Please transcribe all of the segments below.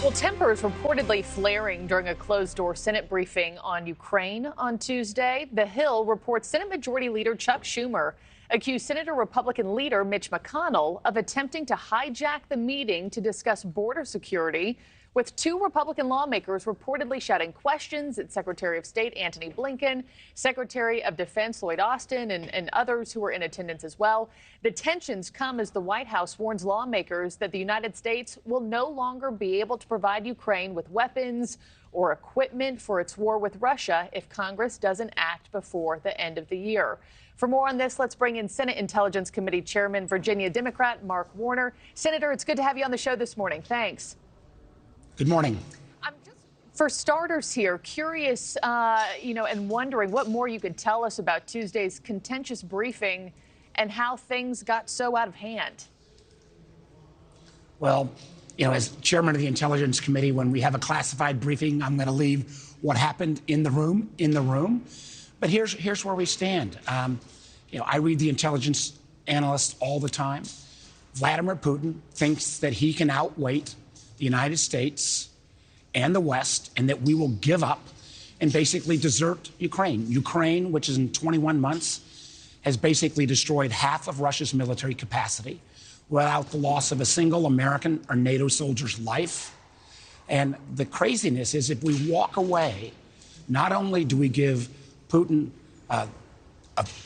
Well, tempers reportedly flaring during a closed-door Senate briefing on Ukraine on Tuesday. The Hill reports Senate Majority Leader Chuck Schumer accused Senator Republican leader Mitch McConnell of attempting to hijack the meeting to discuss border security, with two Republican lawmakers reportedly shouting questions at Secretary of State Antony Blinken, Secretary of Defense Lloyd Austin, and others who were in attendance as well. The tensions come as the White House warns lawmakers that the United States will no longer be able to provide Ukraine with weapons or equipment for its war with Russia if Congress doesn't act before the end of the year. For more on this, let's bring in Senate Intelligence Committee Chairman, Virginia Democrat Mark Warner. Senator, it's good to have you on the show this morning. Thanks. Good morning. I'm just, for starters here, curious, and wondering what more you could tell us about Tuesday's contentious briefing and how things got so out of hand. Well, as chairman of the Intelligence Committee, when we have a classified briefing, I'm going to leave what happened in the room. But here's where we stand. I read the intelligence analysts all the time. Vladimir Putin thinks that he can outweight the United States and the West, and that we will give up and basically desert Ukraine. Ukraine, which is in 21 months, has basically destroyed half of Russia's military capacity without the loss of a single American or NATO soldier's life. And the craziness is, if we walk away, not only do we give Putin a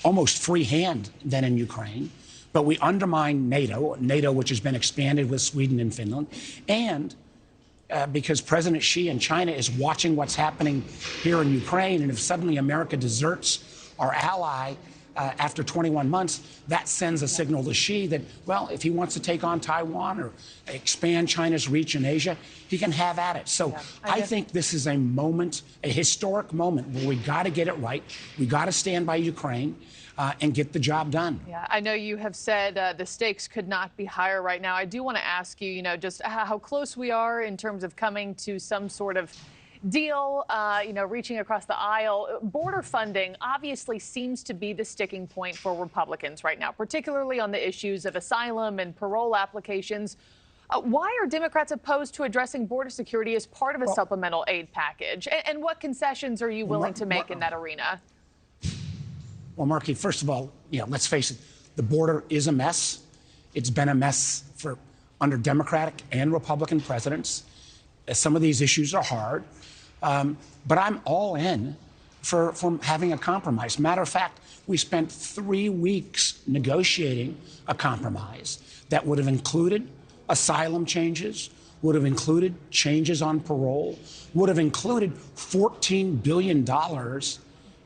almost free hand then in Ukraine, but we undermine NATO, which has been expanded with Sweden and Finland, and because President Xi in China is watching what's happening here in Ukraine, and if suddenly America deserts our ally after 21 months, that sends a signal to Xi that, well, if he wants to take on Taiwan or expand China's reach in Asia, he can have at it. So I think this is a moment, a historic moment, where we got to get it right. We got to stand by Ukraine and get the job done. Yeah, I know you have said the stakes could not be higher right now. I do want to ask you, just how close we are in terms of coming to some sort of deal, reaching across the aisle. Border funding obviously seems to be the sticking point for Republicans right now, particularly on the issues of asylum and parole applications. Why are Democrats opposed to addressing border security as part of a supplemental aid package? And what concessions are you willing to make in that arena? Well, Markie, first of all, let's face it, the border is a mess. It's been a mess under Democratic and Republican presidents. Some of these issues are hard, but I'm all in for having a compromise. Matter of fact, we spent 3 weeks negotiating a compromise that would have included asylum changes, would have included changes on parole, would have included $14 billion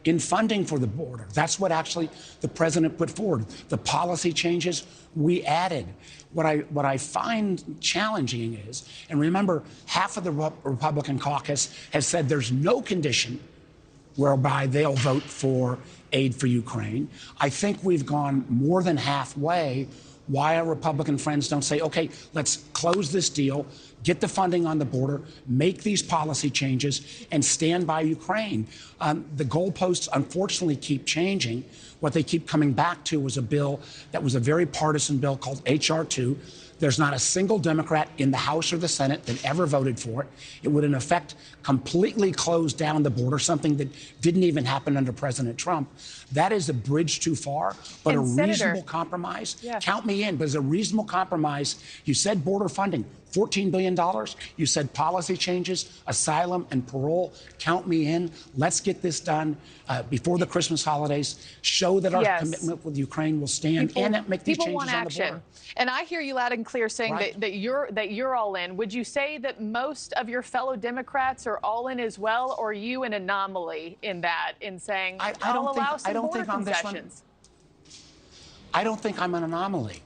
in funding for the border. That's what actually the president put forward. The policy changes we added. What I find challenging is, and remember, half of the Republican caucus has said there's no condition whereby they'll vote for aid for Ukraine. I think we've gone more than halfway. Why our Republican friends don't say, okay, let's close this deal, get the funding on the border, make these policy changes, and stand by Ukraine. The goalposts, unfortunately, keep changing. What they keep coming back to was a bill that was a very partisan bill called H.R. 2. There's not a single Democrat in the House or the Senate that ever voted for it. It would, in effect, completely close down the border, something that didn't even happen under President Trump. That is a bridge too far, but a reasonable compromise. Yeah. Count me in, but as a reasonable compromise, you said border funding, $14 billion. You said policy changes, asylum and parole. Count me in. Let's get this done before the Christmas holidays. Show that our commitment with Ukraine will stand and make these changes on the border. And I hear you loud and clear saying that you're all in. Would you say that most of your fellow Democrats are all in as well, or are you an anomaly in that, in saying I'll allow some border concessions? I don't think I'm an anomaly.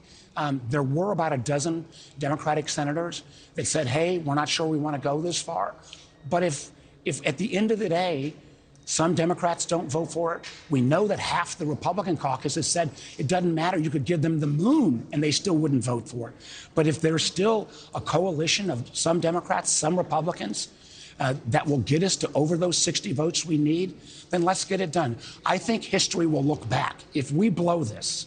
There were about a dozen Democratic senators that said, hey, we're not sure we want to go this far. But if at the end of the day, some Democrats don't vote for it, we know that half the Republican caucus has said it doesn't matter. You could give them the moon and they still wouldn't vote for it. But if there's still a coalition of some Democrats, some Republicans, that will get us to over those 60 votes we need, then let's get it done. I think history will look back. If we blow this,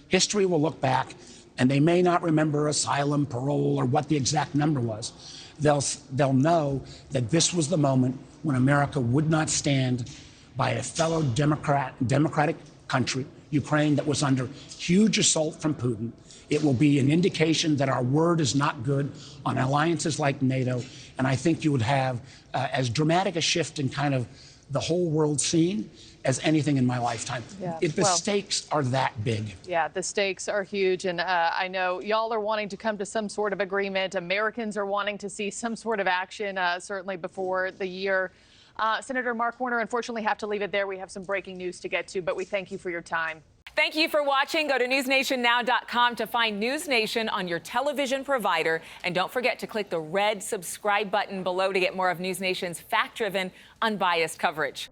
history will look back, and they may not remember asylum, parole, or what the exact number was. they'll know that this was the moment when America would not stand by a fellow democratic country, Ukraine, that was under huge assault from Putin. It will be an indication that our word is not good on alliances like NATO. And I think you would have as dramatic a shift in kind of the whole world scene as anything in my lifetime. Yeah. If the stakes are that big. Yeah, the stakes are huge. And I know y'all are wanting to come to some sort of agreement. Americans are wanting to see some sort of action, certainly before the year. Senator Mark Warner, unfortunately, have to leave it there. We have some breaking news to get to, but we thank you for your time. Thank you for watching. Go to newsnationnow.com to find NewsNation on your television provider. And don't forget to click the red subscribe button below to get more of NewsNation's fact-driven, unbiased coverage.